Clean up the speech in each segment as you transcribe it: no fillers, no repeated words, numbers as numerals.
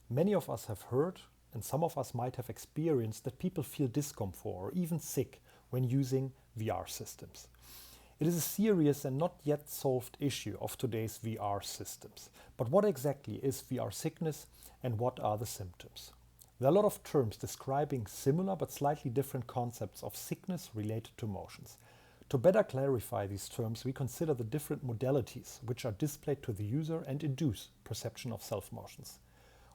Many of us have heard, and some of us might have experienced, that people feel discomfort or even sick when using VR systems. It is a serious and not yet solved issue of today's VR systems. But what exactly is VR sickness and what are the symptoms? There are a lot of terms describing similar but slightly different concepts of sickness related to motions. To better clarify these terms, we consider the different modalities which are displayed to the user and induce perception of self-motions.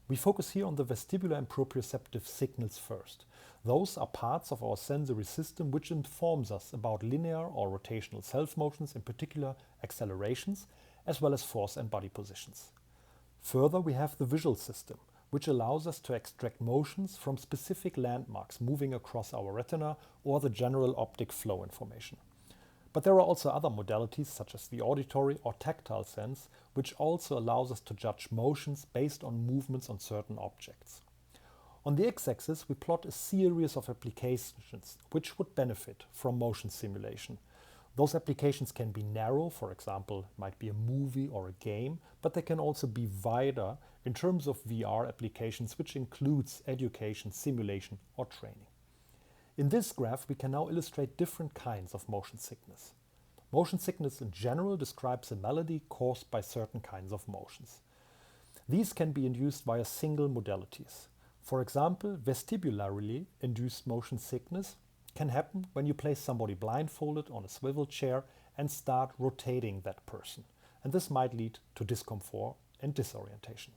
We focus here on the vestibular and proprioceptive signals first. Those are parts of our sensory system which informs us about linear or rotational self-motions, in particular accelerations, as well as force and body positions. Further, we have the visual system, which allows us to extract motions from specific landmarks moving across our retina or the general optic flow information. But there are also other modalities such as the auditory or tactile sense, which also allows us to judge motions based on movements on certain objects. On the x-axis, we plot a series of applications which would benefit from motion simulation. Those applications can be narrow, for example, it might be a movie or a game, but they can also be wider in terms of VR applications, which includes education, simulation, or training. In this graph, we can now illustrate different kinds of motion sickness. Motion sickness in general describes a malady caused by certain kinds of motions. These can be induced via single modalities. For example, vestibularly induced motion sickness can happen when you place somebody blindfolded on a swivel chair and start rotating that person. And this might lead to discomfort and disorientation.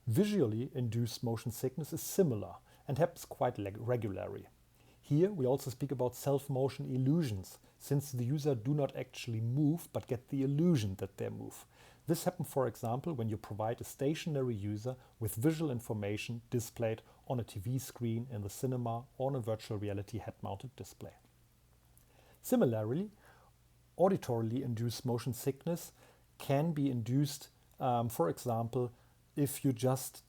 Visually induced motion sickness is similar and happens quite regularly. Here we also speak about self-motion illusions, since the user do not actually move but get the illusion that they move. This happens, for example, when you provide a stationary user with visual information displayed on a TV screen in the cinema or on a virtual reality head-mounted display. Similarly, auditorily induced motion sickness can be induced, for example, if you just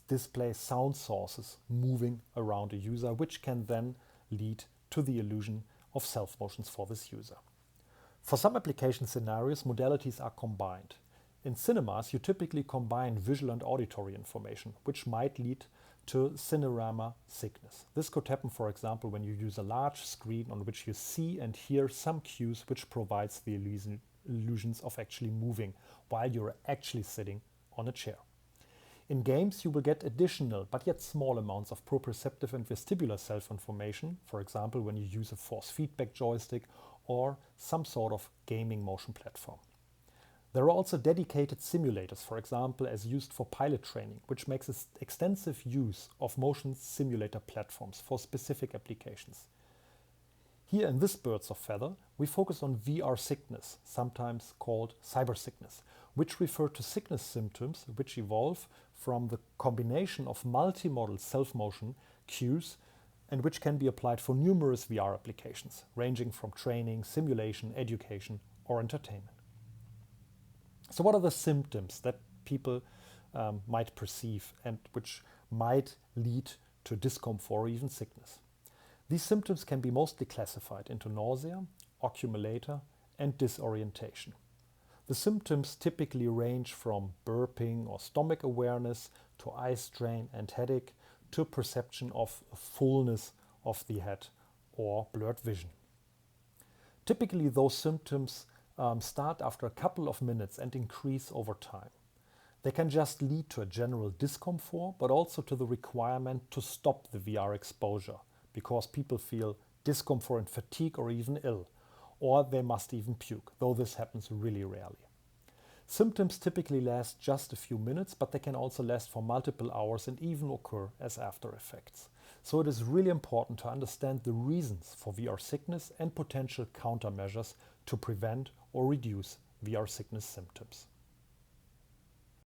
display sound sources moving around a user, which can then lead to the illusion of self-motions for this user. For some application scenarios, modalities are combined. In cinemas, you typically combine visual and auditory information, which might lead to cinerama sickness. This could happen, for example, when you use a large screen on which you see and hear some cues which provides the illusions of actually moving while you're actually sitting on a chair. In games, you will get additional but yet small amounts of proprioceptive and vestibular self-information, for example, when you use a force feedback joystick or some sort of gaming motion platform. There are also dedicated simulators, for example, as used for pilot training, which makes extensive use of motion simulator platforms for specific applications. Here in this Birds of Feather, we focus on VR sickness, sometimes called cybersickness, which refer to sickness symptoms which evolve from the combination of multimodal self-motion cues and which can be applied for numerous VR applications, ranging from training, simulation, education, or entertainment. So what are the symptoms that people might perceive and which might lead to discomfort or even sickness? These symptoms can be mostly classified into nausea, occumulator, and disorientation. The symptoms typically range from burping or stomach awareness to eye strain and headache to perception of fullness of the head or blurred vision. Typically, those symptoms start after a couple of minutes and increase over time. They can just lead to a general discomfort, but also to the requirement to stop the VR exposure because people feel discomfort and fatigue or even ill, or they must even puke, though this happens really rarely. Symptoms typically last just a few minutes, but they can also last for multiple hours and even occur as after effects. So it is really important to understand the reasons for VR sickness and potential countermeasures to prevent or reduce VR sickness symptoms.